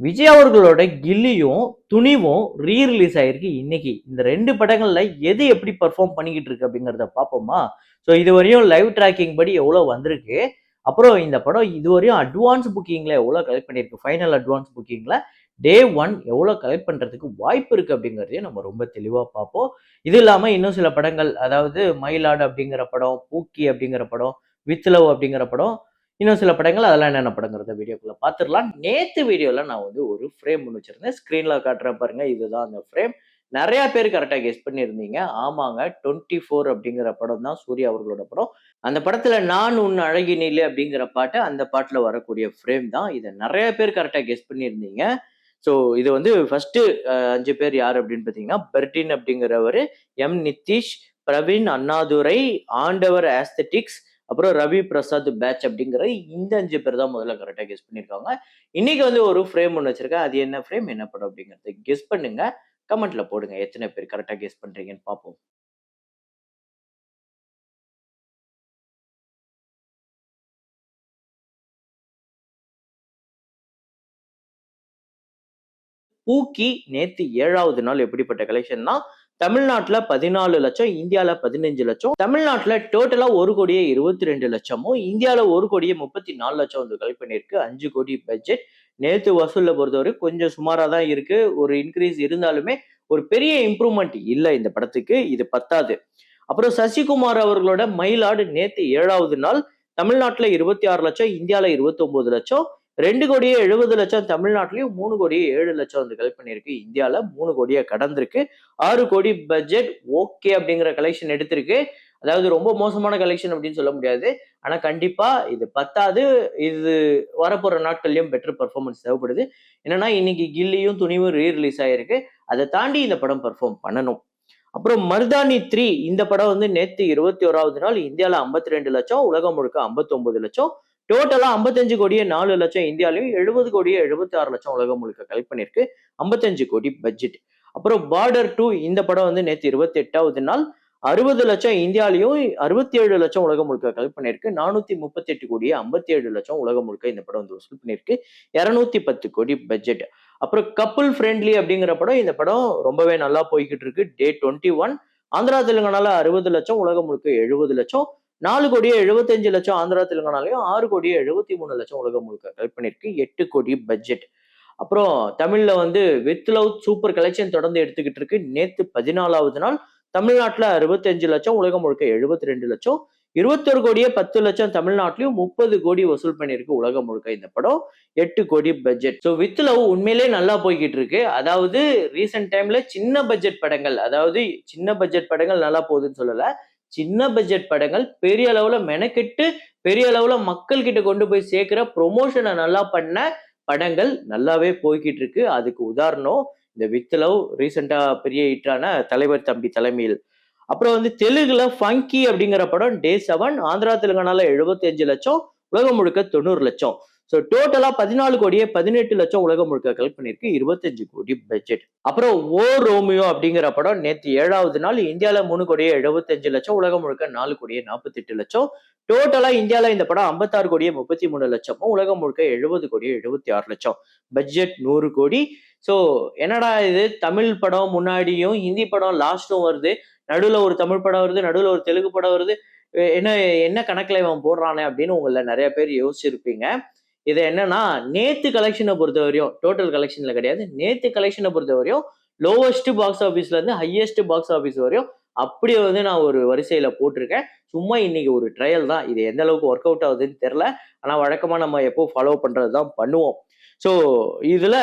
விஜய் அவர்களோட கில்லியும், துணிவும் ரிலீஸ் ஆயிருக்கு இன்னைக்கு. இந்த 2 படங்கள்ல எது எப்படி பெர்ஃபார்ம் பண்ணிக்கிட்டு இருக்கு அப்படிங்கிறத பார்ப்போமா? இதுவரையும் லைவ் ட்ராக்கிங் படி எவ்வளோ வந்திருக்கு? அப்புறம் இந்த படம் இதுவரையும் அட்வான்ஸ் புக்கிங்ல எவ்வளோ கலெக்ட் பண்ணியிருக்கு? ஃபைனல் அட்வான்ஸ் புக்கிங்ல டே 1 எவ்வளோ கலெக்ட் பண்றதுக்கு வாய்ப்பு இருக்கு அப்படிங்கிறதையும் நம்ம ரொம்ப தெளிவா பார்ப்போம். இது இல்லாம இன்னும் சில படங்கள், அதாவது மயிலாடு அப்படிங்கிற படம், பூக்கி அப்படிங்கிற படம், வித் லவ் அப்படிங்கிற படம், இன்னும் சில படங்கள் அதெல்லாம் என்னென்ன படங்கிறத வீடியோக்குள்ள பார்த்துடலாம். நேத்து வீடியோல நான் வந்து ஒரு ஃப்ரேம் ஒண்ணு வச்சிருந்தேன். ஸ்க்ரீன்ல காட்டுறேன் பாருங்க. இதுதான் அந்த ஃப்ரேம். நெறைய பேர் கரெக்ட்டா கெஸ் பண்ணியிருந்தீங்க. ஆமாங்க, 24 அப்படிங்கிற படம் தான் சூர்யா அவர்களோட படம். அந்த படத்துல "நான் உன் அழகினிலே" அப்படிங்கிற பாட்டு, அந்த பாட்டுல வரக்கூடிய ஃப்ரேம் தான். இத நெறைய பேர் கரெக்ட்டா கெஸ் பண்ணியிருந்தீங்க. ஸோ இது வந்து ஃபர்ஸ்ட்டு 5 பேர் யார் அப்படின்னு பார்த்தீங்கன்னா, பெர்டின் அப்படிங்கிறவரு, நித்தீஷ், பிரவீன் அண்ணாதுரை, ஆண்டவர் ஆஸ்தெடிக்ஸ், அப்புறம் ரவி பிரசாத் பேட்ச் அப்படிங்கிற இந்த 5 பேர் தான் முதல்ல கரெக்டா கெஸ் பண்ணியிருக்காங்க. இன்னைக்கு வந்து ஒரு ஃப்ரேம் ஒண்ணு வச்சிருக்கேன். அது என்ன ஃப்ரேம், என்ன படம் அப்படிங்கிறத கெஸ் பண்ணுங்க. கமெண்ட்ல போடுங்க. எத்தனை பேர் கரெக்டா கெஸ் பண்றீங்கன்னு பார்ப்போம். பூக்கி நேத்து 7வது நாள் எப்படிப்பட்ட கலெக்ஷன்னா, தமிழ்நாட்டுல 14,00,000, இந்தியால 15,00,000. தமிழ்நாட்டுல டோட்டலா 1,22,00,000, இந்தியால 1,34,00,000 வந்து கலெக்ட் பண்ணியிருக்கு. 5 கோடி பட்ஜெட். நேத்து வசூல்ல பொறுத்தவரை கொஞ்சம் சுமாரா தான் இருக்கு. ஒரு இன்கிரீஸ் இருந்தாலுமே ஒரு பெரிய இம்ப்ரூவ்மெண்ட் இல்ல இந்த படத்துக்கு. இது பத்தாது. அப்புறம் சசிகுமார் அவர்களோட மயிலாடு நேத்து 7வது நாள் தமிழ்நாட்டுல 26,00,000, இந்தியால 29,00,000. 2,70,00,000 தமிழ்நாட்டிலயும், 3,07,00,000 வந்து கலெக்ட் பண்ணியிருக்கு. இந்தியால 3 கோடிய கடந்திருக்கு. 6 கோடி பட்ஜெட். ஓகே அப்படிங்கிற கலெக்ஷன் எடுத்திருக்கு. அதாவது ரொம்ப மோசமான கலெக்ஷன் அப்படின்னு சொல்ல முடியாது. ஆனா கண்டிப்பா இது பத்தாது. இது வரப்போற நாட்கள்லயும் பெட்டர் பெர்ஃபார்மன்ஸ் தேவைப்படுது. என்னன்னா இன்னைக்கு கில்லியும், துணிவும் ரிலீஸ் ஆயிருக்கு. அதை தாண்டி இந்த படம் பெர்ஃபார்ம் பண்ணணும். அப்புறம் மருதாணி 3 இந்த படம் வந்து நேத்து 21வது நாள் இந்தியால 52,00,000, உலகம் முழுக்க 59,00,000. டோட்டலா 55 கோடியே 4,00,000 இந்தியாலயும், 70 கோடியே 76,00,000 உலகம் முழுக்க கலெக்ட் பண்ணியிருக்கு. 55 கோடி பட்ஜெட். அப்புறம் பார்டர் 2 இந்த படம் வந்து நேத்து 28வது நாள் 60,00,000 இந்தியாலயும், 67,00,000 உலகம் முழுக்க கலெக்ட் பண்ணியிருக்கு. 438 கோடியே 57,00,000 உலகம் முழுக்க இந்த படம் வந்து வசூல் பண்ணியிருக்கு. 210 கோடி பட்ஜெட். அப்புறம் கப்புள் ஃப்ரெண்ட்லி அப்படிங்கிற படம், இந்த படம் ரொம்பவே நல்லா போய்க்கிட்டு இருக்கு. டே 21 ஆந்திரா தெலுங்கானால 60,00,000, உலகம் முழுக்க 70,00,000. 4 கோடியே 75,00,000 ஆந்திரா தெலுங்கானாலையும், 6 கோடியே 73,00,000 உலகம் முழுக்க கலெக்ட் பண்ணியிருக்கு. 8 கோடி பட்ஜெட். அப்புறம் தமிழ்ல வந்து வித் லவ் சூப்பர் கலெக்ஷன் தொடர்ந்து எடுத்துக்கிட்டு இருக்கு. நேத்து 14வது நாள் தமிழ்நாட்டுல 65,00,000, உலகம் முழுக்க 72,00,000. 21 கோடியே 10,00,000 தமிழ்நாட்டிலயும், 30 கோடி வசூல் பண்ணியிருக்கு உலகம் முழுக்க இந்த படம். 8 கோடி பட்ஜெட். வித் லவ் உண்மையிலேயே நல்லா போய்க்கிட்டு இருக்கு. அதாவது ரீசென்ட் டைம்ல சின்ன பட்ஜெட் படங்கள், அதாவது சின்ன பட்ஜெட் படங்கள் நல்லா போகுதுன்னு சொல்லல. சின்ன பட்ஜெட் படங்கள் பெரிய அளவுல மெனக்கெட்டு, பெரிய அளவுல மக்கள் கிட்ட கொண்டு போய் சேர்க்கிற ப்ரொமோஷன நல்லா பண்ண படங்கள் நல்லாவே போய்க்கிட்டு இருக்கு. அதுக்கு உதாரணம் இந்த வித் லவ், ரீசென்ட்டா பெரிய ஹிட்டான தலைவர் தம்பி தலைமையில். அப்புறம் வந்து தெலுங்குல ஃபங்கி அப்படிங்கிற படம் டே 7 ஆந்திரா தெலுங்கானால 75,00,000, உலகம் முழுக்க 90,00,000. டோட்டலா 14 கோடியே 18,00,000 உலகம் முழுக்க கலெக்ட் பண்ணியிருக்கு. 25 கோடி பட்ஜெட். அப்புறம் ஓ ரோமியோ அப்படிங்கிற படம் நேத்து 7வது நாள் இந்தியால 3 கோடியே 75,00,000, உலகம் முழுக்க 4 கோடியே 48,00,000. டோட்டலா இந்தியால இந்த படம் 56 கோடியே 33,00,000, உலகம் முழுக்க 70 கோடியே 76,00,000. பட்ஜெட் 100 கோடி. ஸோ என்னடா இது, தமிழ் படம் முன்னாடியும், ஹிந்தி படம் லாஸ்ட்டும் வருது. நடுவுல ஒரு தமிழ் படம் வருது, நடுவுல ஒரு தெலுங்கு படம் வருது. என்ன என்ன கணக்குல இவன் போடுறானே அப்படின்னு உங்கள நெறைய பேர் யோசிச்சிருப்பீங்க. இது என்னன்னா, நேத்து கலெக்ஷன பொறுத்தவரையும், டோட்டல் கலெக்ஷன்ல கிடையாது. நேத்து கலெக்ஷன பொறுத்தவரையும், லோவஸ்ட் பாக்ஸ் ஆஃபிஸ்ல இருந்து ஹையஸ்ட் பாக்ஸ் ஆஃபிஸ் வரையும் அப்படியே வந்து நான் ஒரு வரிசையில போட்டிருக்கேன். சும்மா இன்னைக்கு ஒரு ட்ரையல் தான். இது எந்த அளவுக்கு ஒர்க் அவுட் ஆகுதுன்னு தெரியல. ஆனா வழக்கமா நம்ம எப்பவும் ஃபாலோ பண்றது தான் பண்ணுவோம். ஸோ இதுல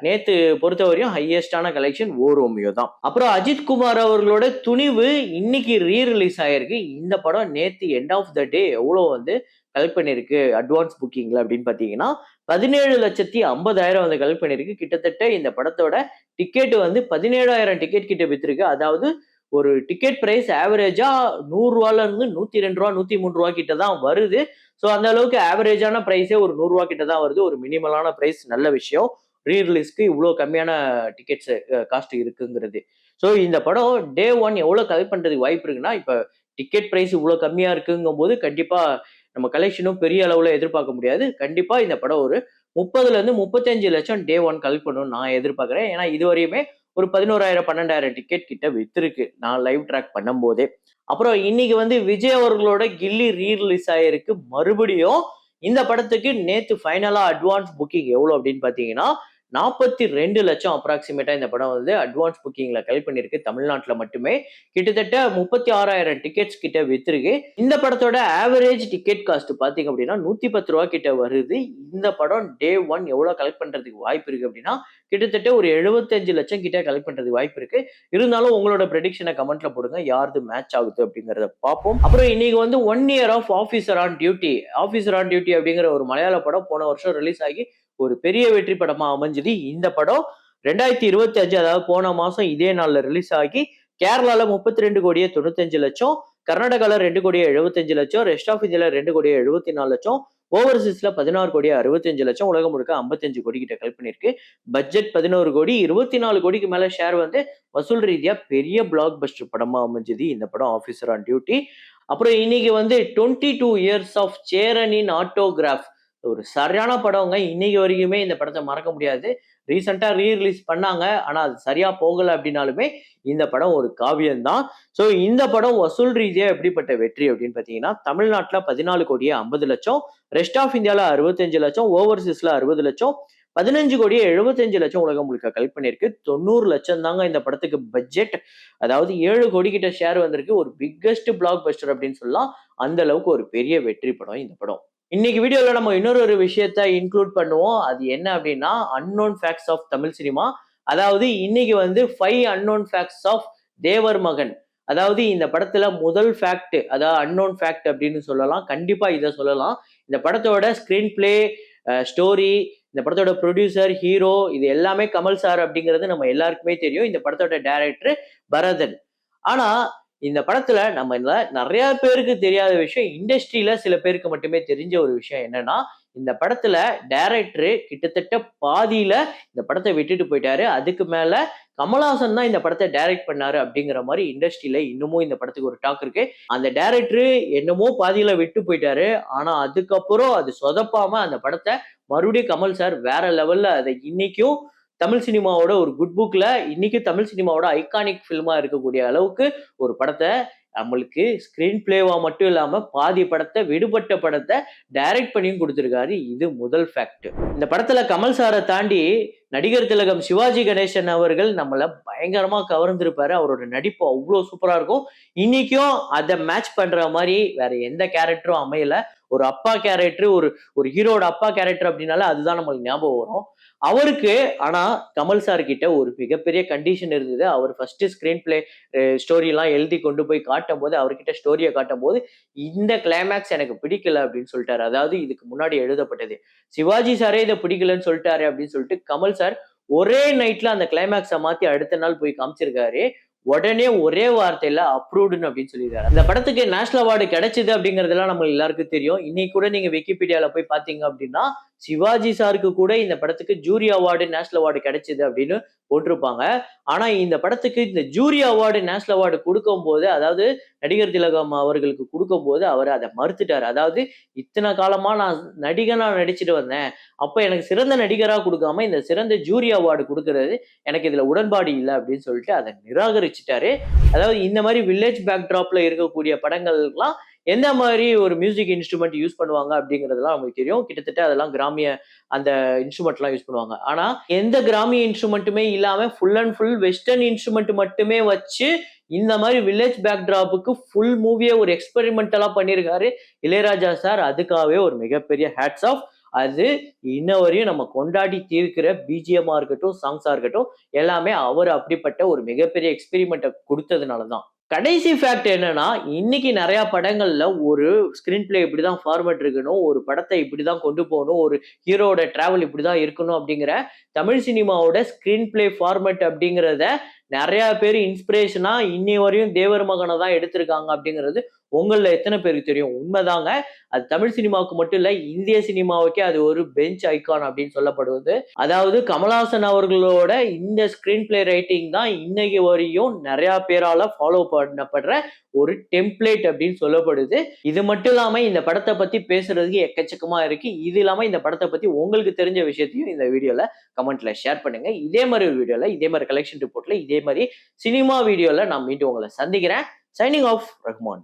நேத்து பொறுத்தவரையும் ஹையஸ்டான கலெக்ஷன் ஓ ரோமியோ தான். அப்புறம் அஜித் குமார் அவர்களோட துணிவு இன்னைக்கு ரிலீஸ் ஆயிருக்கு. இந்த படம் நேத்து எண்ட் ஆஃப் த டே எவ்வளோ வந்து கலெக்ட் பண்ணிருக்கு அட்வான்ஸ் புக்கிங்ல அப்படின்னு பாத்தீங்கன்னா, 17,50,000 வந்து கலெக்ட் பண்ணிருக்கு. கிட்டத்தட்ட இந்த படத்தோட டிக்கெட் வந்து 17,000 டிக்கெட் கிட்ட வித்திருக்கு. அதாவது ஒரு டிக்கெட் பிரைஸ் ஆவரேஜா ரூ. 100ல இருந்து ரூ. 102, ரூ. 103 கிட்ட தான் வருது. அந்த அளவுக்கு ஆவரேஜான பிரைஸே ஒரு ரூ. 100 கிட்ட தான் வருது. ஒரு மினிமலான பிரைஸ், நல்ல விஷயம். ரிலீஸ்க்கு இவ்ளோ கம்மியான டிக்கெட்ஸ் காஸ்ட் இருக்குங்கிறது. இந்த படம் டே 1 எவ்வளவு கலெக்ட் பண்றதுக்கு வாய்ப்பு இருக்குன்னா, இப்ப டிக்கெட் பிரைஸ் இவ்ளோ கம்மியா இருக்குங்கும்போது கண்டிப்பா நம்ம கலெக்ஷனும் பெரிய அளவுல எதிர்பார்க்க முடியாது. கண்டிப்பா இந்த படம் ஒரு 30ல இருந்து 35 லட்சம் டே 1 கலெக்ட் பண்ணணும்னு நான் எதிர்பார்க்கிறேன். ஏன்னா இதுவரையுமே ஒரு 11,000 12,000 டிக்கெட் கிட்ட வித்திருக்கு நான் லைவ் ட்ராக் பண்ணும்போதே. அப்புறம் இன்னைக்கு வந்து விஜய் அவர்களோட கில்லி ரிலீஸ் ஆயிருக்கு. மறுபடியும் இந்த படத்துக்கு நேத்து ஃபைனலா அட்வான்ஸ் புக்கிங் எவ்வளவு அப்படின்னு பாத்தீங்கன்னா 42 லட்சம் அப்ராக்சிமேட்டா இந்த படம் வந்து அட்வான்ஸ் புக்கிங்ல கலெக்ட் பண்ணிருக்கு தமிழ்நாட்டுல மட்டுமே. கிட்டத்தட்ட 36,000 டிக்கெட்ஸ் கிட்ட வித்திருக்கு. இந்த படத்தோட ஆவரேஜ் டிக்கெட் காஸ்ட் பாத்தீங்க அப்படின்னா 110 ரூபாய் கிட்ட வருது. இந்த படம் டே 1 எவ்வளவு கலெக்ட் பண்றதுக்கு வாய்ப்பு இருக்கு அப்படின்னா கிட்டத்தட்ட ஒரு 75 லட்சம் கிட்ட கலெக்ட் பண்றதுக்கு வாய்ப்பு இருக்கு. இருந்தாலும் உங்களோட ப்ரெடிக்ஷனை கமெண்ட்ல போடுங்க. யாருது மேட்ச் ஆகுது அப்படிங்கறத பார்ப்போம். அப்புறம் இன்னைக்கு வந்து 1 year of officer on duty. Officer on duty அப்படிங்கிற ஒரு மலையாள படம் போன வருஷம் ரிலீஸ் ஆகி ஒரு பெரிய வெற்றி படமா அமைஞ்சது. இந்த படம் 2025 அதாவது போன மாசம் இதே நாள்ல ரிலீஸ் ஆகி கேரளால 32 கோடியே 95 லட்சம், கர்நாடகால 2 கோடியே 75 லட்சம், ரெஸ்ட் ஆஃப் இந்தியால 2 கோடியே 74 லட்சம், ஓவர்சீஸ்ல 16 கோடியே 65 லட்சம், உலகம் முழுக்க 55 கோடி கிட்ட கலெக்ட் பண்ணிருக்கு. பட்ஜெட் 11 கோடி, 24 கோடிக்கு மேல ஷேர் வந்து வசூல் ரீதியா பெரிய பிளாக் பஸ்டர் படமா அமைஞ்சது இந்த படம் ஆபீசர் ஆன் டியூட்டி. அப்புறம் இன்னைக்கு வந்து 22 years of Cheran in autograph ஒரு சரியான படங்க. இன்னைக்கு வரைக்குமே இந்த படத்தை மறக்க முடியாது. ரீசெண்டா ரீரிலீஸ் பண்ணாங்க. ஆனா அது சரியா போகல அப்படின்னாலுமே இந்த படம் ஒரு காவியம் தான். சோ இந்த படம் வசூல் ரீதியா எப்படிப்பட்ட வெற்றி அப்படின்னு பாத்தீங்கன்னா தமிழ்நாட்டுல 14 கோடியே 50 லட்சம், ரெஸ்ட் ஆஃப் இந்தியால 65 லட்சம், ஓவர்சீஸ்ல 60 லட்சம், 15 கோடியே 75 லட்சம் உலகம் முழுக்க கலெக்ட் பண்ணிருக்கு. 90 லட்சம் தாங்க இந்த படத்துக்கு பட்ஜெட். அதாவது 7 கோடி கிட்ட ஷேர் வந்திருக்கு. ஒரு பிக்கஸ்ட் பிளாக் பஸ்டர் அப்படின்னு சொல்லலாம். அந்த அளவுக்கு ஒரு பெரிய வெற்றி படம் இந்த படம். இன்னைக்கு வீடியோல நம்ம இன்னொரு விஷயத்த இன்க்ளூட் பண்ணுவோம். அது என்ன அப்படின்னா unknown facts of Tamil cinema. அதாவது இன்னைக்கு வந்து 5 அன்னோன் ஃபேக்ட்ஸ் ஆஃப் தேவர் மகன். அதாவது இந்த படத்துல முதல் ஃபேக்ட், அதாவது அன்னோன் ஃபேக்ட் அப்படின்னு சொல்லலாம். கண்டிப்பா இதை சொல்லலாம். இந்த படத்தோட ஸ்கிரீன் பிளே, ஸ்டோரி, இந்த படத்தோட ப்ரொடியூசர், ஹீரோ இது எல்லாமே கமல் சார் அப்படிங்கிறது நம்ம எல்லாருக்குமே தெரியும். இந்த படத்தோட டைரக்டர் பரதன். ஆனா இந்த படத்துல நம்ம நிறைய பேருக்கு தெரியாத விஷயம், இண்டஸ்ட்ரியில சில பேருக்கு மட்டுமே தெரிஞ்ச ஒரு விஷயம் என்னன்னா இந்த படத்துல டைரக்டர் கிட்டத்தட்ட பாதியில இந்த படத்தை விட்டுட்டு போயிட்டாரு. அதுக்கு மேல கமல்ஹாசன் தான் இந்த படத்தை டைரக்ட் பண்ணாரு அப்படிங்கிற மாதிரி இண்டஸ்ட்ரியில இன்னமும் இந்த படத்துக்கு ஒரு டாக் இருக்கு. அந்த டைரக்டர் என்னமோ பாதியில விட்டு போயிட்டாரு. ஆனா அதுக்கப்புறம் அது சொதப்பாம அந்த படத்தை மறுபடியும் கமல் சார் வேற லெவல்ல அதை இன்னைக்கும் தமிழ் சினிமாவோட ஒரு குட் புக்ல இன்னைக்கு தமிழ் சினிமாவோட ஐகானிக் பிலிமா இருக்கக்கூடிய அளவுக்கு ஒரு படத்தை நம்மளுக்கு ஸ்கிரீன் பிளேவா மட்டும் இல்லாம பாதி படத்தை, விடுபட்ட படத்தை டைரக்ட் பண்ணியும் கொடுத்திருக்காரு. இது முதல் ஃபேக்ட். இந்த படத்துல கமல் சாரை தாண்டி நடிகர் திலகம் சிவாஜி கணேசன் அவர்கள் நம்மள பயங்கரமா கவர்ந்திருப்பாரு. அவரோட நடிப்பு அவ்வளவு சூப்பரா இருக்கும். இன்னைக்கும் அதை மேட்ச் பண்ற மாதிரி வேற எந்த கேரக்டரும் அமையல. ஒரு அப்பா கேரக்டர், ஒரு ஹீரோட அப்பா கேரக்டர் அப்படின்னால அதுதான் நம்மளுக்கு ஞாபகம் வரும். அவருக்கு ஆனா கமல் சார் கிட்ட ஒரு மிகப்பெரிய கண்டிஷன் இருந்தது. அவர் ஃபர்ஸ்ட் ஸ்கிரீன் பிளே ஸ்டோரி எல்லாம் எழுதி கொண்டு போய் காட்டும் போது, அவர்கிட்ட ஸ்டோரியை காட்டும் போது இந்த கிளைமேக்ஸ் எனக்கு பிடிக்கல அப்படின்னு சொல்லிட்டாரு. அதாவது இதுக்கு முன்னாடி எழுதப்பட்டது. சிவாஜி சாரே இதை பிடிக்கலன்னு சொல்லிட்டாரு அப்படின்னு சொல்லிட்டு கமல் சார் ஒரே நைட்ல அந்த கிளைமேக்ஸை மாத்தி அடுத்த நாள் போய் காமிச்சிருக்காரு. உடனே ஒரே வார்த்தையில அப்ரூவ்டுன்னு அப்படின்னு சொல்லியிருக்காரு. இந்த படத்துக்கு நேஷனல் அவார்டு கிடைச்சது அப்படிங்கறதெல்லாம் நம்ம எல்லாருக்கும் தெரியும். இன்னைக்கு கூட நீங்க விக்கிபீடியால போய் பாத்தீங்க அப்படின்னா சிவாஜி சாருக்கு கூட இந்த படத்துக்கு ஜூரி அவார்டு, நேஷனல் அவார்டு கிடைச்சது அப்படின்னு போட்டிருப்பாங்க. ஆனா இந்த படத்துக்கு இந்த ஜூரி அவார்டு, நேஷனல் அவார்டு கொடுக்கும் போது, அதாவது நடிகர் திலகம் அவர்களுக்கு கொடுக்கும் போது அவர் அதை மறுத்துட்டாரு. அதாவது இத்தனை காலமா நான் நடிகனா நடிச்சுட்டு வந்தேன். அப்ப எனக்கு சிறந்த நடிகரா கொடுக்காம இந்த சிறந்த ஜூரி அவார்டு கொடுக்கறது எனக்கு இதுல உடன்பாடு இல்லை அப்படின்னு சொல்லிட்டு அதை நிராகரிச்சுட்டாரு. அதாவது இந்த மாதிரி வில்லேஜ் பேக்ட்ராப்ல இருக்கக்கூடிய படங்கள்லாம் எந்த மாதிரி ஒரு மியூசிக் இன்ஸ்ட்ருமெண்ட் யூஸ் பண்ணுவாங்க அப்படிங்கிறதுலாம் நமக்கு தெரியும். கிட்டத்தட்ட அதெல்லாம் கிராமிய அந்த இன்ஸ்ட்ருமெண்ட் எல்லாம் யூஸ் பண்ணுவாங்க. ஆனா எந்த கிராமிய இன்ஸ்ட்ருமெண்ட்டுமே இல்லாம full and full western instrument மட்டுமே வச்சு இந்த மாதிரி வில்லேஜ் பேக்ட்ராப்புக்கு ஃபுல் மூவியே ஒரு எக்ஸ்பெரிமெண்டலா பண்ணியிருக்காரு இளையராஜா சார். அதுக்காகவே ஒரு மிகப்பெரிய ஹேட்ஸ் ஆஃப். அது இன்ன வரையும் நம்ம கொண்டாடி தீர்க்கிற பிஜிஎம்மா இருக்கட்டும், சாங்ஸா இருக்கட்டும், எல்லாமே அவர் அப்படிப்பட்ட ஒரு மிகப்பெரிய எக்ஸ்பெரிமெண்ட்டை கொடுத்ததுனாலதான். கடைசி ஃபேக்ட் என்னன்னா, இன்னைக்கு நிறைய படங்கள்ல ஒரு ஸ்கிரீன் பிளே இப்படிதான் ஃபார்மேட் இருக்கணும், ஒரு படத்தை இப்படிதான் கொண்டு போகணும், ஒரு ஹீரோட டிராவல் இப்படிதான் இருக்கணும் அப்படிங்கிற தமிழ் சினிமாவோட ஸ்கிரீன் பிளே ஃபார்மேட் அப்படிங்கிறத நிறைய பேர் இன்ஸ்பிரேஷனா இன்னி வரையும் தேவர் மகனை தான் எடுத்திருக்காங்க அப்படிங்கிறது உங்கள எத்தனை பேருக்கு தெரியும்? உண்மைதாங்க. அது தமிழ் சினிமாவுக்கு மட்டும் இல்ல, இந்திய சினிமாவுக்கே அது ஒரு பெஞ்ச் ஐகான் அப்படின்னு சொல்லப்படுவது. அதாவது கமலஹாசன் அவர்களோட இந்த ஸ்கிரீன் பிளே ரைட்டிங் தான் இன்னைக்கு வரையும் நிறைய பேரால ஃபாலோ பண்ணப்படுற ஒரு டெம்ப்ளேட் அப்படின்னு சொல்லப்படுது. இது மட்டும் இல்லாம இந்த படத்தை பத்தி பேசுறதுக்கு எக்கச்சக்கமா இருக்கு. இது இல்லாம இந்த படத்தை பத்தி உங்களுக்கு தெரிஞ்ச விஷயத்தையும் இந்த வீடியோல கமெண்ட்ல ஷேர் பண்ணுங்க. இதே மாதிரி ஒரு வீடியோல, இதே மாதிரி கலெக்ஷன் ரிப்போர்ட்ல, இதே மாதிரி சினிமா வீடியோல நான் மீண்டும் உங்களை சந்திக்கிறேன். Signing off Rahman.